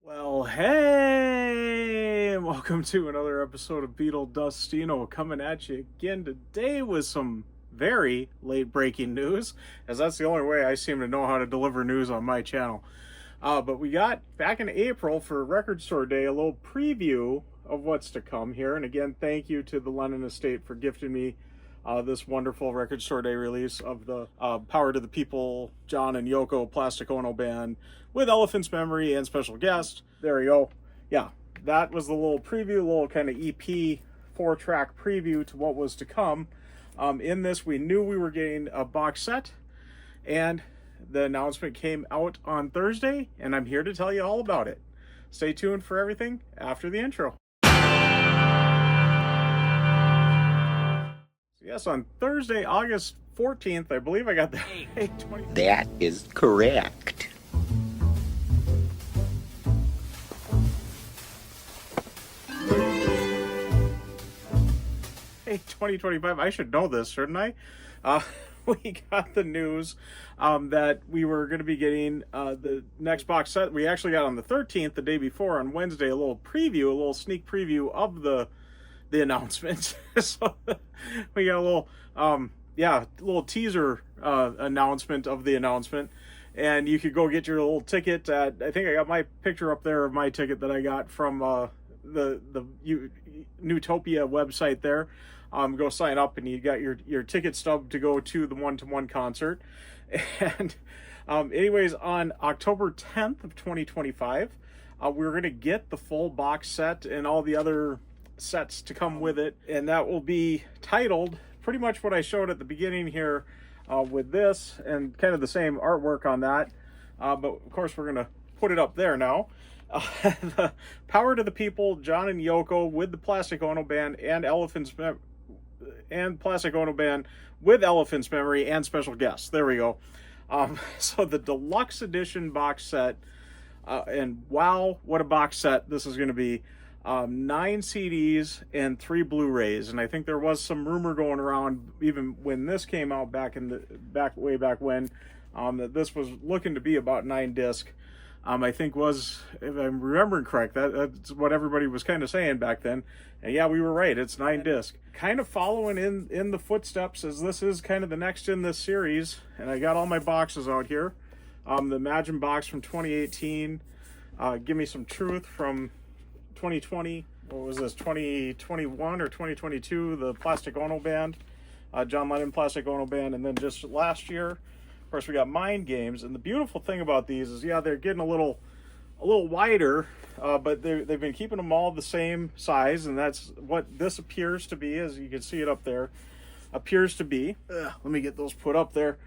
Well, hey, welcome to another episode of Beetle Dustino coming at you again today with some very late breaking news, as that's the only way I seem to know how to deliver news on my channel. But we got back in April for Record Store Day a little preview of what's to come here. And again, thank you to the Lennon Estate for gifting me this wonderful Record Store Day release of the Power to the People, John and Yoko Plastic Ono Band with Elephant's Memory and special guest. There you go. Yeah, that was the little preview, little kind of EP 4-track preview to what was to come. In this, we knew we were getting a box set, and the announcement came out on Thursday, and I'm here to tell you all about it. Stay tuned for everything after the intro. Yes, on Thursday, August 14th, I believe I got the 20. That is correct. Hey, 2025, I should know this, shouldn't I? We got the news that we were going to be getting the next box set. We actually got on the 13th, the day before, on Wednesday, a little preview, a little sneak preview of the announcement. So we got a little, little teaser announcement of the announcement. And you could go get your little ticket at, I think I got my picture up there of my ticket that I got from the Newtopia website there. Go sign up and you got your ticket stub to go to the one-to-one concert. And anyways, on October 10th of 2025, we're going to get the full box set and all the other sets to come with it. And that will be titled pretty much what I showed at the beginning here with this and kind of the same artwork on that. But of course, we're going to put it up there now. The Power to the People, John and Yoko with the Plastic Ono Band and Plastic Ono Band with Elephant's Memory and special guests. There we go. So the deluxe edition box set, and wow, what a box set this is going to be. 9 CDs and 3 Blu-rays, and I think there was some rumor going around even when this came out way back when, that this was looking to be about 9 disc. I think was, if I'm remembering correct, that's what everybody was kind of saying back then. And yeah, we were right. It's 9 disc. Kind of following in the footsteps, as this is kind of the next in this series. And I got all my boxes out here. The Imagine box from 2018. Give Me Some Truth from 2020. What was this? 2021 or 2022? The Plastic Ono Band. John Lennon Plastic Ono Band. And then just last year, of course, we got Mind Games. And the beautiful thing about these is, yeah, they're getting a little wider, but they've been keeping them all the same size, and that's what this appears to be, as you can see it up there, appears to be. Let me get those put up there.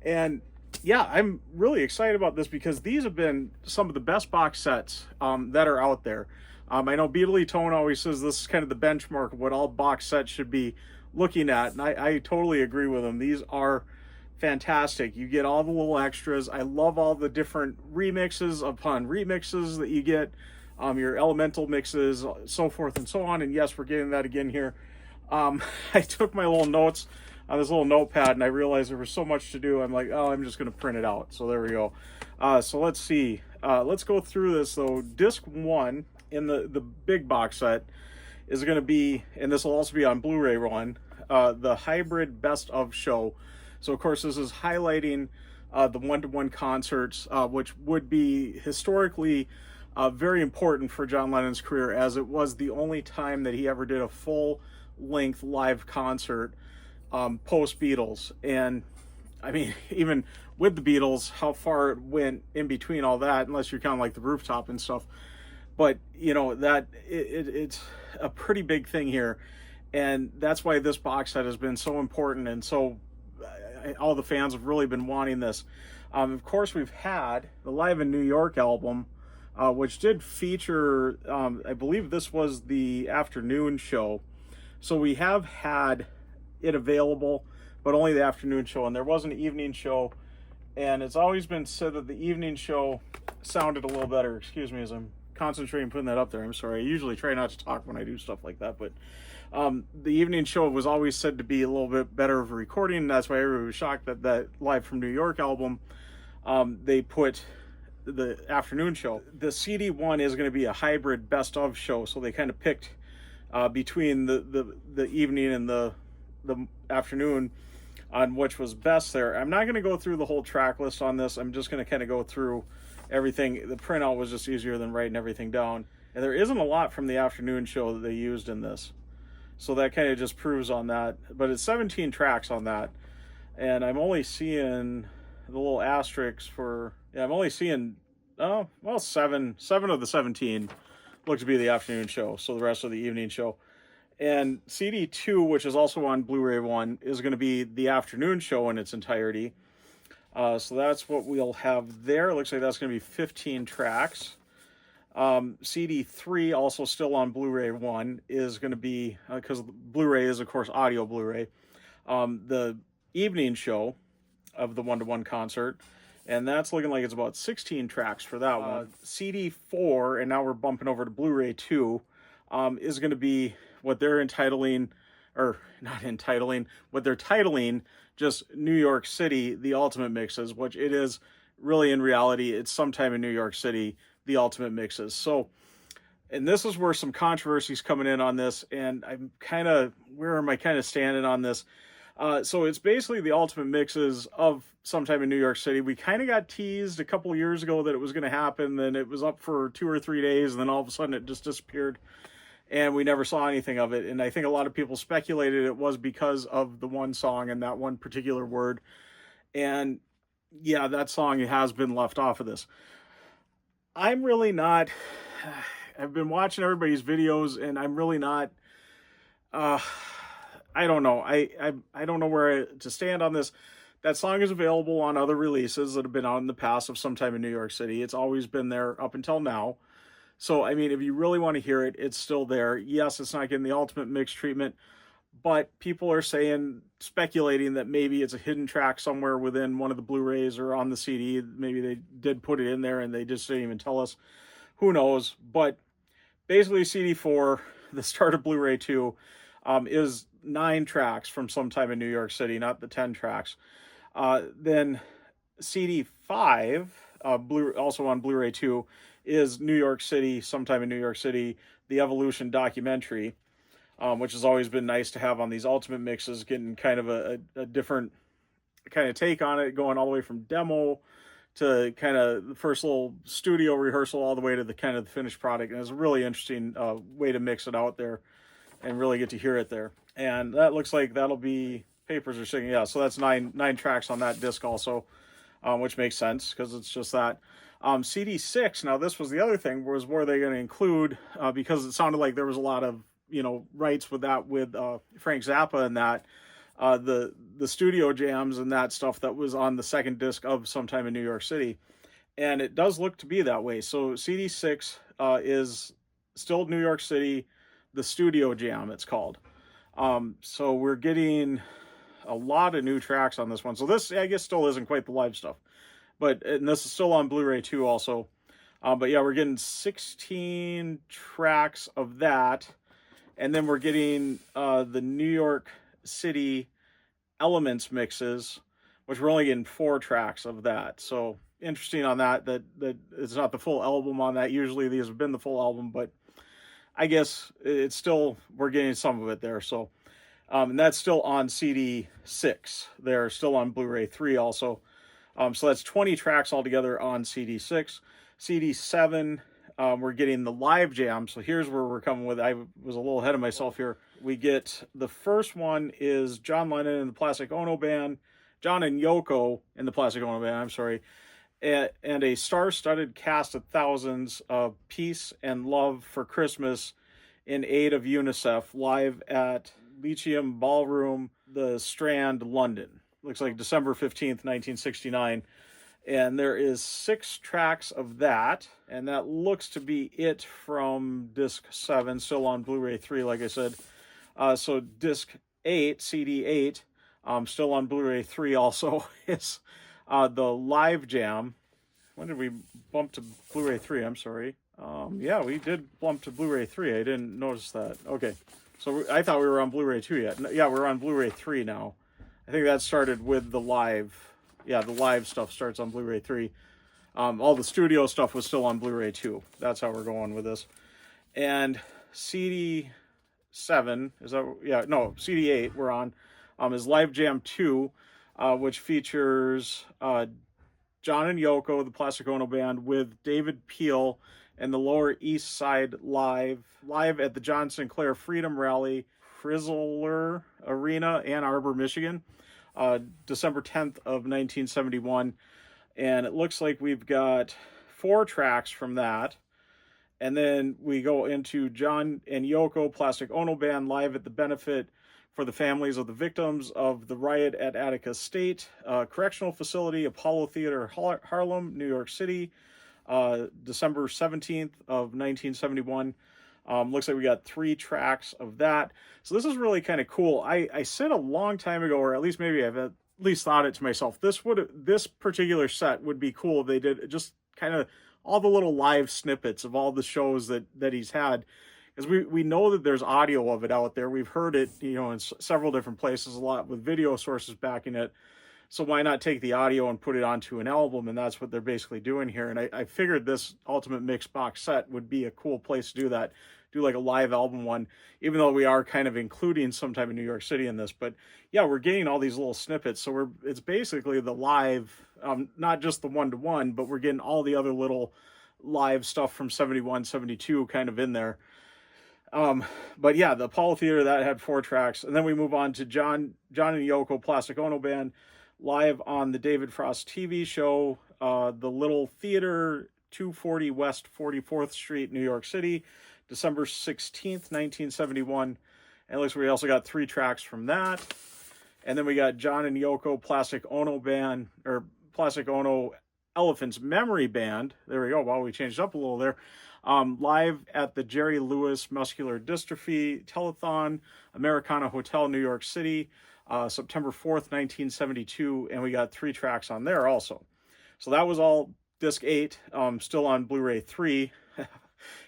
And yeah, I'm really excited about this because these have been some of the best box sets that are out there. I know Beatley Tone always says this is kind of the benchmark of what all box sets should be looking at, and I totally agree with him. These are fantastic. You get all the little extras. I love all the different remixes upon remixes that you get, your elemental mixes, so forth and so on. And yes, we're getting that again here. I took my little notes on this little notepad and I realized there was so much to do. I'm like, oh, I'm just going to print it out. So there we go. So let's see. Let's go through this though. Disc 1 in the big box set is going to be, and this will also be on Blu-ray one, the Hybrid Best of Show. So, of course, this is highlighting the one-to-one concerts, which would be historically very important for John Lennon's career, as it was the only time that he ever did a full-length live concert post-Beatles. And, I mean, even with the Beatles, how far it went in between all that, unless you're counting like the rooftop and stuff. But, you know, that it's a pretty big thing here. And that's why this box set has been so important, and so all the fans have really been wanting this. Of course, we've had the Live in New York album, which did feature, I believe this was the afternoon show. So we have had it available, but only the afternoon show. And there was an evening show. And it's always been said that the evening show sounded a little better. Excuse me as I'm concentrating putting that up there. I'm sorry. I usually try not to talk when I do stuff like that, but the evening show was always said to be a little bit better of a recording. And that's why everybody was shocked that that Live from New York album, they put the afternoon show. The CD one is going to be a hybrid best of show, so they kind of picked between the evening and the afternoon on which was best there. I'm not going to go through the whole track list on this. I'm just going to kind of go through everything. The printout was just easier than writing everything down. And there isn't a lot from the afternoon show that they used in this. So that kind of just proves on that. But it's 17 tracks on that. And I'm only seeing the little asterisks for, I'm only seeing, seven of the 17 look to be the afternoon show. So the rest of the evening show. And CD 2, which is also on Blu-ray 1, is going to be the afternoon show in its entirety. So that's what we'll have there. It looks like that's going to be 15 tracks. CD 3, also still on Blu-ray 1, is going to be, because Blu-ray is, of course, audio Blu-ray, the evening show of the one-to-one concert. And that's looking like it's about 16 tracks for that one. CD 4, and now we're bumping over to Blu-ray 2, is going to be what they're entitling, or not entitling, what they're titling just New York City, the Ultimate Mixes, which it is really in reality, it's sometime in New York City, the Ultimate Mixes. So, and this is where some controversies coming in on this, and I'm kind of, where am I kind of standing on this? So it's basically the Ultimate Mixes of sometime in New York City. We kind of got teased a couple of years ago that it was going to happen, then it was up for 2 or 3 days, and then all of a sudden it just disappeared. And we never saw anything of it. And I think a lot of people speculated it was because of the one song and that one particular word. And yeah, that song has been left off of this. I'm really not, I've been watching everybody's videos and I'm really not, I don't know. I don't know where to stand on this. That song is available on other releases that have been out in the past of sometime in New York City. It's always been there up until now. So, I mean, if you really want to hear it, it's still there. Yes, it's not getting the Ultimate Mix treatment, but people are saying, speculating that maybe it's a hidden track somewhere within one of the Blu-rays or on the CD. Maybe they did put it in there and they just didn't even tell us. Who knows? But basically, CD 4, the start of Blu-ray 2, is 9 tracks from sometime in New York City, not the 10 tracks. Then CD 5, also on Blu-ray 2, is New York City, sometime in New York City, the Evolution documentary, which has always been nice to have on these Ultimate Mixes, getting kind of a different kind of take on it, going all the way from demo to kind of the first little studio rehearsal all the way to the kind of the finished product. And it's a really interesting way to mix it out there and really get to hear it there. And that looks like that'll be, papers are saying, yeah, so that's nine tracks on that disc also, which makes sense because it's just that. CD 6, now this was the other thing, was where they going to include, because it sounded like there was a lot of, rights with that, with Frank Zappa and that, the studio jams and that stuff that was on the second disc of Sometime in New York City. And it does look to be that way. So CD 6 is still New York City, the studio jam, it's called. So we're getting a lot of new tracks on this one. So this, I guess, still isn't quite the live stuff. And this is still on Blu-ray 2 also. But yeah, we're getting 16 tracks of that. And then we're getting the New York City Elements mixes, which we're only getting 4 tracks of that. So interesting on that it's not the full album on that. Usually these have been the full album, but I guess it's still, we're getting some of it there. So, and that's still on CD 6. They're still on Blu-ray 3 also. So that's 20 tracks altogether on CD 6. CD 7, we're getting the live jam. So here's where we're coming with. I was a little ahead of myself here. We get, the first one is John Lennon and the Plastic Ono Band, John and Yoko and the Plastic Ono Band, I'm sorry, and a star-studded cast of thousands of Peace and Love for Christmas in aid of UNICEF, live at Lyceum Ballroom, the Strand, London. Looks like December 15th, 1969. And there is 6 tracks of that. And that looks to be it from disc 7, still on Blu-ray 3, like I said. So disc 8, CD 8, still on Blu-ray 3 also, is the live jam. When did we bump to Blu-ray 3? I'm sorry. Yeah, we did bump to Blu-ray 3. I didn't notice that. Okay. So I thought we were on Blu-ray 2 yet. Yeah, we're on Blu-ray 3 now. I think that started with the live. Yeah, the live stuff starts on Blu-ray 3. All the studio stuff was still on Blu-ray too. That's how we're going with this. And CD7, is that, yeah, no, CD8 we're on, is Live Jam 2, which features John and Yoko, the Plastic Ono Band, with David Peel and the Lower East Side live at the John Sinclair Freedom Rally, Chrysler Arena, Ann Arbor, Michigan, December 10th of 1971. And it looks like we've got 4 tracks from that. And then we go into John and Yoko, Plastic Ono Band, live at the benefit for the families of the victims of the riot at Attica State Correctional Facility, Apollo Theater, Harlem, New York City, December 17th of 1971. Looks like we got 3 tracks of that. So this is really kind of cool. I said a long time ago, or at least maybe I've at least thought it to myself, this particular set would be cool if they did just kind of all the little live snippets of all the shows that he's had. Because we know that there's audio of it out there. We've heard it, in several different places, a lot with video sources backing it. So why not take the audio and put it onto an album? And that's what they're basically doing here. And I figured this Ultimate Mix box set would be a cool place to do that. Do like a live album one, even though we are kind of including sometime in New York City in this. But yeah, we're getting all these little snippets. So it's basically the live, not just the one-to-one, but we're getting all the other little live stuff from 71, 72 kind of in there. But yeah, the Apollo Theater, that had 4 tracks. And then we move on to John and Yoko, Plastic Ono Band, live on the David Frost TV show, the Little Theater, 240 West 44th Street, New York City, December 16th, 1971. And it looks like we also got 3 tracks from that. And then we got John and Yoko, Plastic Ono Band, or Plastic Ono Elephant's Memory Band. There we go. Well, we changed up a little there. Live at the Jerry Lewis Muscular Dystrophy Telethon, Americana Hotel, New York City, September 4th, 1972. And we got 3 tracks on there also. So that was all disc 8, still on Blu-ray 3.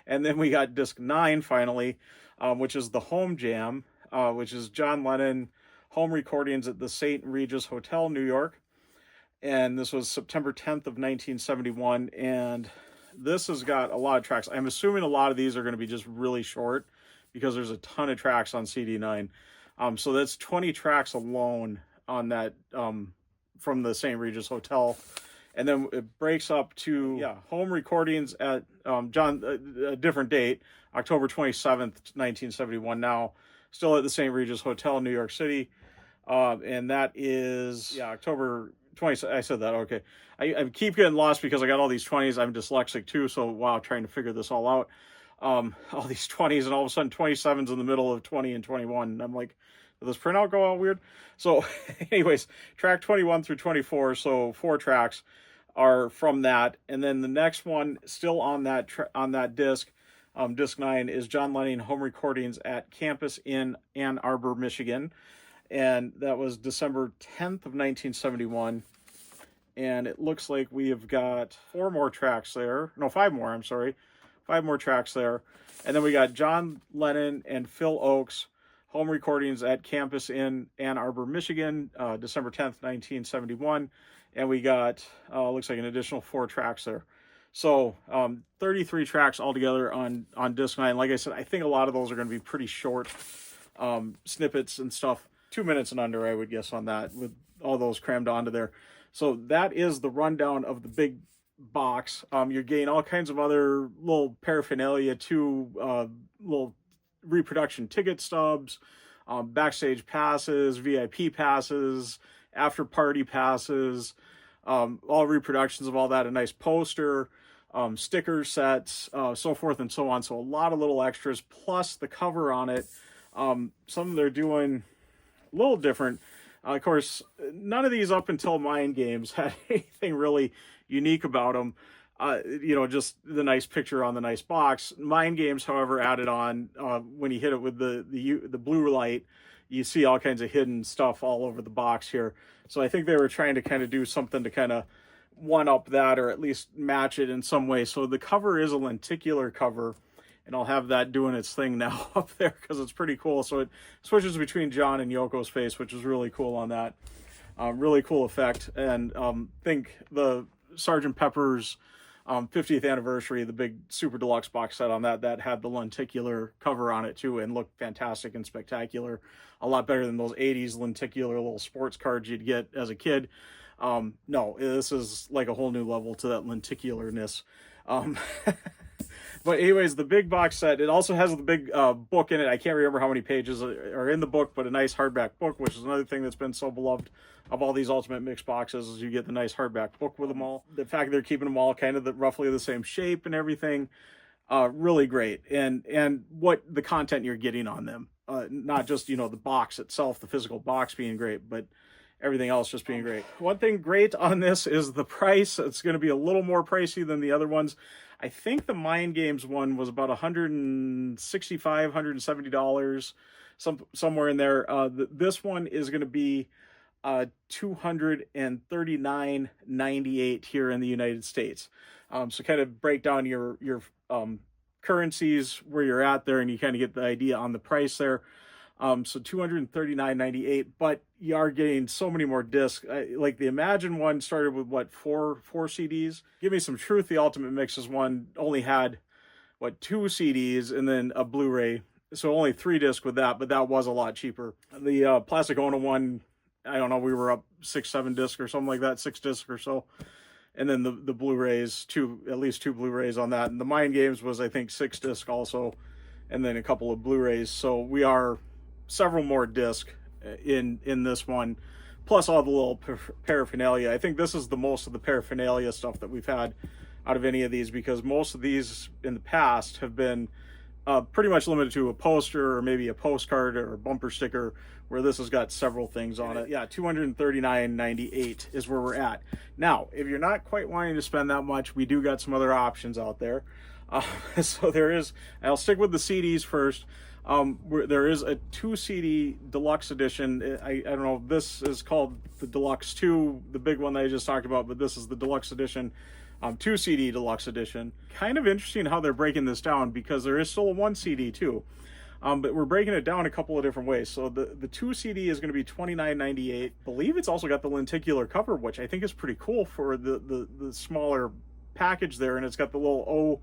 And then we got disc 9 finally, which is the Home Jam, which is John Lennon home recordings at the St. Regis Hotel, New York. And this was September 10th of 1971. And this has got a lot of tracks. I'm assuming a lot of these are going to be just really short because there's a ton of tracks on CD9. So that's 20 tracks alone on that from the St. Regis Hotel. And then it breaks up to home recordings at a different date, October 27th, 1971. Now, still at the St. Regis Hotel, New York City. And that is October 20. I said that, okay. I keep getting lost because I got all these 20s. I'm dyslexic too, so wow, trying to figure this all out. All these 20s, and all of a sudden 27's in the middle of 20 and 21. And I'm like, did this printout go all weird? So anyways, track 21 through 24, so 4 tracks are from that. And then the next one still on that disc, disc 9, is John Lennon home recordings at campus in Ann Arbor, Michigan. And that was December 10th of 1971. And it looks like we have got 4 more tracks there. No, 5 more, I'm sorry. 5 more tracks there. And then we got John Lennon and Phil Oakes home recordings at campus in Ann Arbor, Michigan, December 10th, 1971. And we got, looks like an additional 4 tracks there. So 33 tracks altogether on disc 9. Like I said, I think a lot of those are going to be pretty short snippets and stuff. 2 minutes and under, I would guess, on that, with all those crammed onto there. So that is the rundown of the big box. You're getting all kinds of other little paraphernalia too, little reproduction ticket stubs, backstage passes, VIP passes, after party passes, all reproductions of all that, a nice poster, sticker sets, so forth and so on. So a lot of little extras, plus the cover on it. Some they're doing a little different. Of course, none of these up until Mind Games had anything really unique about them. Just the nice picture on the nice box. Mind Games, however, added on when you hit it with the blue light, you see all kinds of hidden stuff all over the box here. So I think they were trying to kind of do something to kind of one up that, or at least match it in some way. So the cover is a lenticular cover, and I'll have that doing its thing now up there because it's pretty cool. So it switches between John and Yoko's face, which is really cool on that. Really cool effect. And think the Sgt. Pepper's 50th anniversary, the big Super Deluxe box set on that had the lenticular cover on it too, and looked fantastic and spectacular. A lot better than those 80s lenticular little sports cards you'd get as a kid. No, this is like a whole new level to that lenticularness. But anyways, the big box set, it also has the big book in it. I can't remember how many pages are in the book, but a nice hardback book, which is another thing that's been so beloved of all these Ultimate Mix boxes, is you get the nice hardback book with them all. The fact that they're keeping them all kind of roughly the same shape and everything, really great. And what the content you're getting on them, not just, the box itself, the physical box being great, but everything else just being great. One thing great on this is the price. It's going to be a little more pricey than the other ones. I think the Mind Games one was about $165, $170, somewhere in there. This one is going to be $239.98 here in the United States. So kind of break down your currencies where you're at there, and you kind of get the idea on the price there. So $239.98, but you are getting so many more discs. Like the Imagine one started with what, four CDs? Give Me Some Truth, the Ultimate Mixes one only had what, 2 CDs and then a Blu-ray. So only 3 discs with that, but that was a lot cheaper. The Plastic Ono one, I don't know, we were up 6-7 discs or something like that, 6 discs or so. And then the Blu-rays, at least 2 Blu-rays on that. And the Mind Games was, I think, 6 disc also, and then a couple of Blu-rays. So we are several more discs in this one, plus all the little paraphernalia. I think this is the most of the paraphernalia stuff that we've had out of any of these, because most of these in the past have been pretty much limited to a poster or maybe a postcard or a bumper sticker, where this has got several things on it. Yeah, $239.98 is where we're at. Now, if you're not quite wanting to spend that much, we do got some other options out there. So there is, I'll stick with the CDs first. There is a 2 CD deluxe edition. I don't know, this is called the Deluxe 2, the big one that I just talked about, but this is the deluxe edition, 2 CD deluxe edition. Kind of interesting how they're breaking this down, because there is still a 1 CD too. But we're breaking it down a couple of different ways. So the 2 CD is going to be $29.98. I believe it's also got the lenticular cover, which I think is pretty cool for the smaller package there, and it's got the little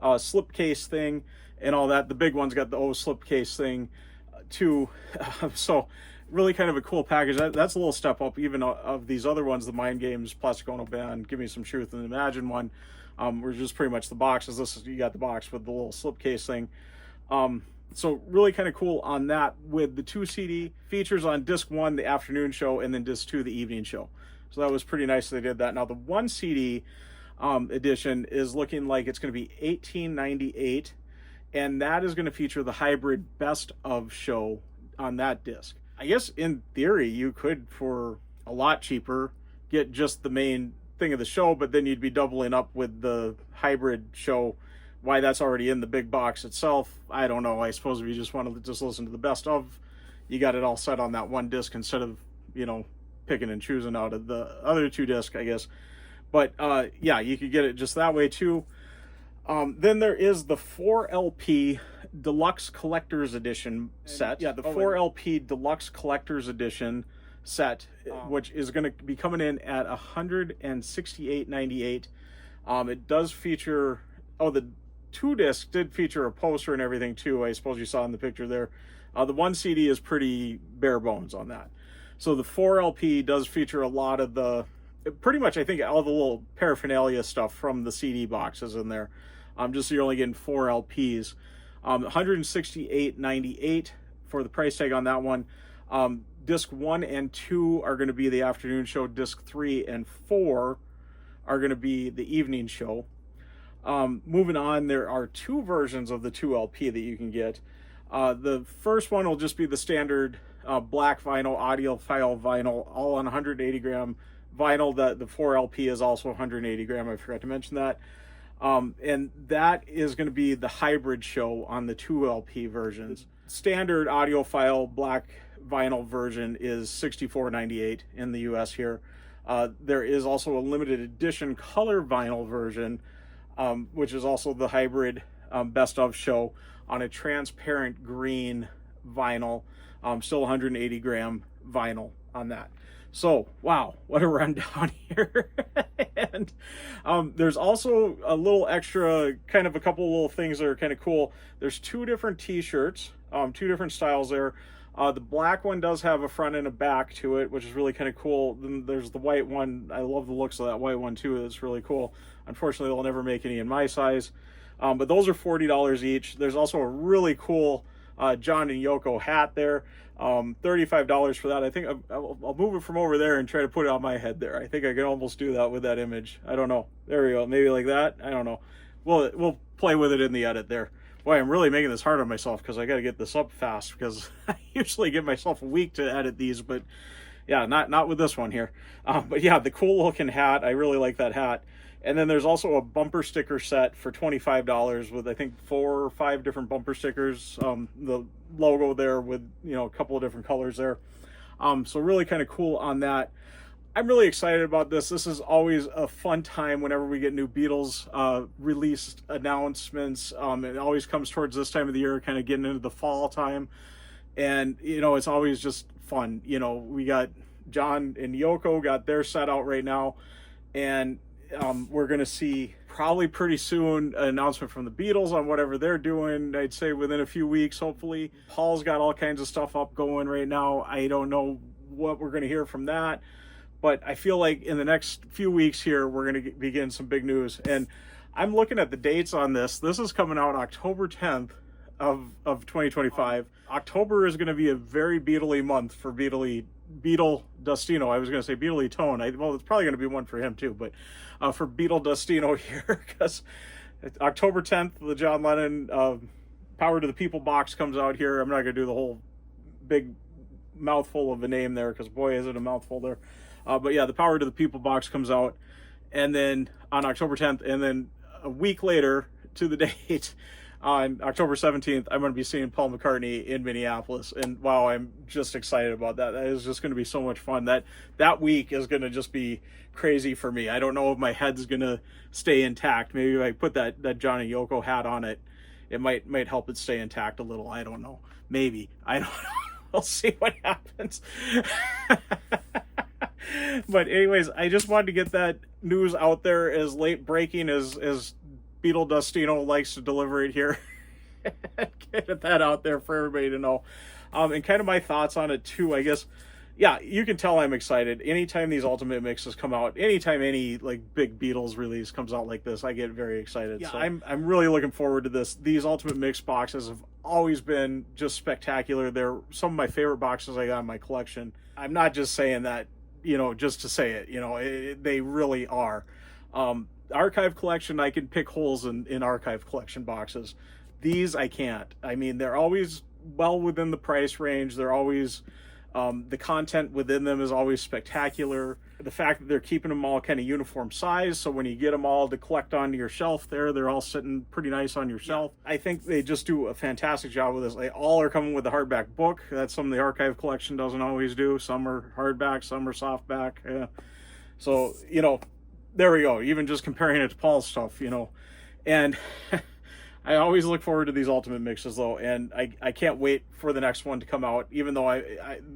slipcase thing and all that. The big one's got the slipcase thing too. So really kind of a cool package. That's a little step up even of these other ones, the Mind Games, Plastic Ono Band, Give Me Some Truth, and the Imagine one. Were just pretty much the boxes. You got the box with the little slipcase thing. So really kind of cool on that, with the 2 CD features on disc 1, the afternoon show, and then disc 2, the evening show. So that was pretty nice they did that. Now the 1 CD edition is looking like it's going to be $18.98, and that is going to feature the hybrid best of show on that disc. I guess in theory you could, for a lot cheaper, get just the main thing of the show, but then you'd be doubling up with the hybrid show. Why that's already in the big box itself, I don't know. I suppose if you just want to just listen to the best of, you got it all set on that 1 disc instead of, picking and choosing out of the other 2 discs, I guess. But yeah, you could get it just that way too. Then there is the 4LP Deluxe Collector's Edition set. Yeah, the 4LP Deluxe Collector's Edition set, which is going to be coming in at $168.98. It does feature, the 2 disc did feature a poster and everything too. I suppose you saw in the picture there. The 1 CD is pretty bare bones on that. So the 4LP does feature a lot of pretty much, I think, all the little paraphernalia stuff from the CD boxes in there. Just so you're only getting 4 LPs. $168.98 for the price tag on that one. Disc 1 and 2 are going to be the afternoon show. Disc 3 and 4 are going to be the evening show. Moving on, there are 2 versions of the 2LP that you can get. The first one will just be the standard black vinyl, audiophile vinyl, all on 180 gram vinyl. The 4LP is also 180 gram. I forgot to mention that. And that is going to be the hybrid show on the 2LP versions. Standard audiophile black vinyl version is $64.98 in the US here. There is also a limited edition color vinyl version, which is also the hybrid best of show on a transparent green vinyl, still 180 gram vinyl on that. So, wow, what a rundown here. And there's also a little extra, kind of a couple little things that are kind of cool. There's two different t-shirts, two different styles there. The black one does have a front and a back to it, which is really kind of cool. Then there's the white one. I love the looks of that white one too. It's really cool. Unfortunately, they'll never make any in my size. But those are $40 each. There's also a really cool John and Yoko hat there. $35 for that. I think I'll move it from over there and try to put it on my head there. I think I can almost do that with that image. I don't know. There we go. Maybe like that. I don't know. We'll play with it in the edit there. Boy, I'm really making this hard on myself because I got to get this up fast because I usually give myself a week to edit these, but yeah, not with this one here. But yeah, the cool looking hat. I really like that hat. And then there's also a bumper sticker set for $25 with, I think, 4 or 5 different bumper stickers. The logo there with, a couple of different colors there. So really kind of cool on that. I'm really excited about this. This is always a fun time whenever we get new Beatles released announcements. It always comes towards this time of the year, kind of getting into the fall time. And, it's always just fun. We got John and Yoko got their set out right now. And we're going to see probably pretty soon an announcement from the Beatles on whatever they're doing. I'd say within a few weeks, hopefully. Paul's got all kinds of stuff up going right now. I don't know what we're going to hear from that. But I feel like in the next few weeks here, we're going to begin some big news. And I'm looking at the dates on this. This is coming out October 10th of 2025. October is going to be a very Beatle-y month for Beatle Dustino. I was going to say Beatle Tone. Well, it's probably going to be one for him too, but for Beatle Dustino here, because October 10th, the John Lennon Power to the People box comes out here. I'm not going to do the whole big mouthful of a name there, because boy, is it a mouthful there. But yeah, the Power to the People box comes out, and then on October 10th, and then a week later to the date, on October 17th, I'm going to be seeing Paul McCartney in Minneapolis. And wow, I'm just excited about that. That is just going to be so much fun. That week is going to just be crazy for me. I don't know if my head's going to stay intact. Maybe if I put that John and Yoko hat on it, it might help it stay intact a little. I don't know. Maybe. I don't know. We'll see what happens. But anyways, I just wanted to get that news out there as late breaking as Beatle Dustino likes to deliver it here. Get that out there for everybody to know. And kind of my thoughts on it too, I guess. Yeah, you can tell I'm excited. Anytime these Ultimate Mixes come out, anytime any like big Beatles release comes out like this, I get very excited. Yeah, so I'm really looking forward to this. These Ultimate Mix boxes have always been just spectacular. They're some of my favorite boxes I got in my collection. I'm not just saying that, just to say it. They really are. Archive collection, I can pick holes in archive collection boxes. These I can't. I mean, they're always well within the price range. They're always the content within them is always spectacular. The fact that they're keeping them all kind of uniform size, so when you get them all to collect onto your shelf there, they're all sitting pretty nice on your shelf. I think they just do a fantastic job with this. They all are coming with a hardback book. That's something the archive collection doesn't always do. Some are hardback, some are softback. Yeah. So, there we go. Even just comparing it to Paul's stuff, and I always look forward to these Ultimate Mixes though, and I can't wait for the next one to come out, even though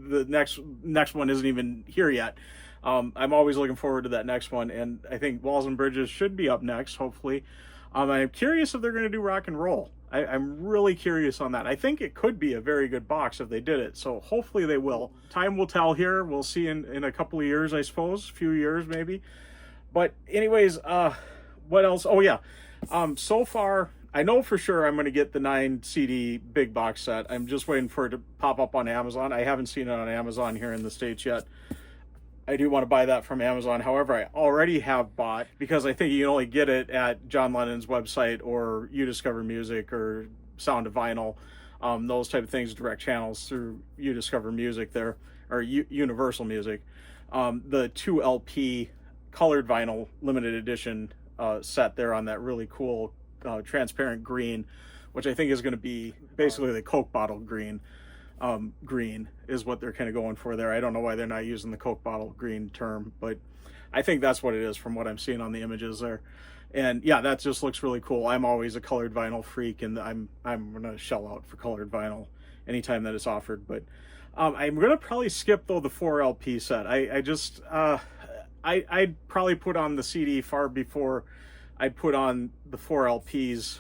the next one isn't even here yet. I'm always looking forward to that next one, and I think Walls and Bridges should be up next, hopefully. I'm curious if they're going to do rock and roll. I'm really curious on that. I think it could be a very good box if they did it, so hopefully they will. Time will tell here. We'll see in a couple of years, I suppose, a few years maybe. But anyways, what else? Oh yeah, so far, I know for sure I'm going to get the 9 CD big box set. I'm just waiting for it to pop up on Amazon. I haven't seen it on Amazon here in the States yet. I do want to buy that from Amazon. However, I already have bought, because I think you can only get it at John Lennon's website or You Discover Music or Sound of Vinyl, those type of things, direct channels through You Discover Music there, or Universal Music. The 2 LP colored vinyl limited edition set there on that really cool transparent green, which I think is going to be basically the Coke bottle green. Green is what they're kind of going for there. I don't know why they're not using the Coke bottle green term, but I think that's what it is from what I'm seeing on the images there. And yeah, that just looks really cool. I'm always a colored vinyl freak, and I'm gonna shell out for colored vinyl anytime that it's offered. But I'm gonna probably skip though the 4 LP set. I'd probably put on the CD far before I'd put on the 4 LPs,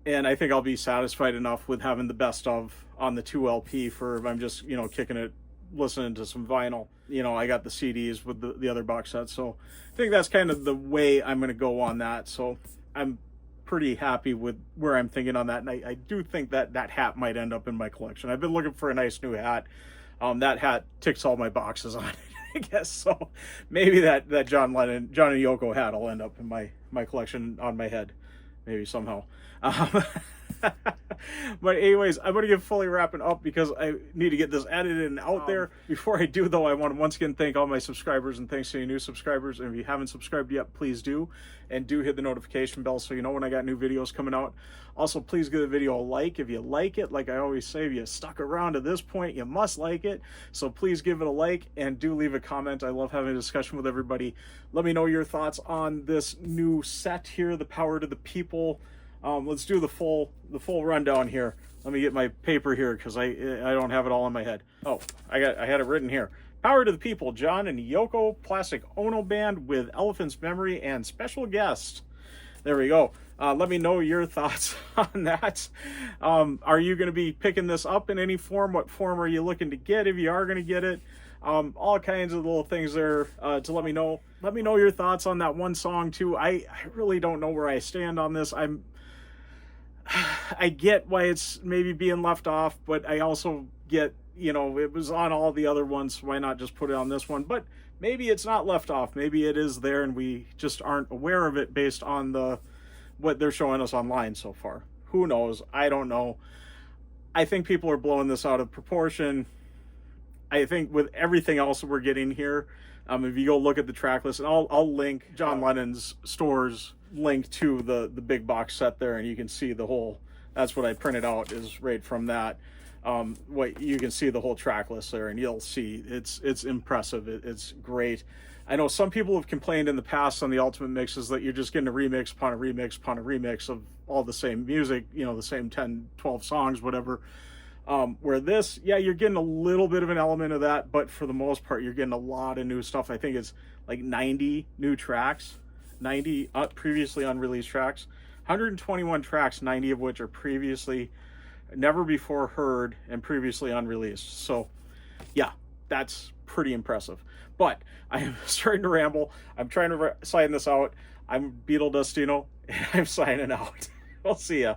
and I think I'll be satisfied enough with having the best of on the 2 LP for if I'm just, you know, kicking it, listening to some vinyl. You know, I got the CDs with the other box sets, so I think that's kind of the way I'm going to go on that. So I'm pretty happy with where I'm thinking on that, and I do think that that hat might end up in my collection. I've been looking for a nice new hat. That hat ticks all my boxes on it, I guess. So maybe that John and Yoko hat will end up in my collection on my head, maybe somehow. But anyways, I'm going to get fully wrapping up because I need to get this edited and out there. Before I do, though, I want to once again thank all my subscribers, and thanks to any new subscribers. And if you haven't subscribed yet, please do. And do hit the notification bell so you know when I got new videos coming out. Also, please give the video a like if you like it. Like I always say, if you stuck around to this point, you must like it. So please give it a like and do leave a comment. I love having a discussion with everybody. Let me know your thoughts on this new set here, the Power to the People. Let's do the full rundown here. Let me get my paper here because I don't have it all in my head. Oh, I had it written here. Power to the People, John and Yoko, Plastic Ono Band with Elephant's Memory and special guest. There we go. Let me know your thoughts on that. Are you going to be picking this up in any form? What form are you looking to get if you are going to get it? All kinds of little things there to let me know. Let me know your thoughts on that one song too. I really don't know where I stand on this. I get why it's maybe being left off, but I also get, you know, it was on all the other ones, so why not just put it on this one? But maybe it's not left off. Maybe it is there and we just aren't aware of it based on what they're showing us online so far. Who knows? I don't know. I think people are blowing this out of proportion. I think with everything else we're getting here, if you go look at the track list, and I'll link John Lennon's store's link to the big box set there, and you can see the whole, that's what I printed out, is right from that. What you can see the whole track list there, and you'll see it's impressive. It's great. I know some people have complained in the past on the Ultimate mixes that you're just getting a remix upon a remix upon a remix of all the same music, you know, the same 10, 12 songs, whatever. Where this, yeah, you're getting a little bit of an element of that, but for the most part, you're getting a lot of new stuff. I think it's like 90 new tracks, 90 previously unreleased tracks, 121 tracks, 90 of which are previously never before heard and previously unreleased. So yeah, that's pretty impressive. But I am starting to ramble. I'm trying to sign this out. I'm Beetle Dustino, and I'm signing out. We'll see ya.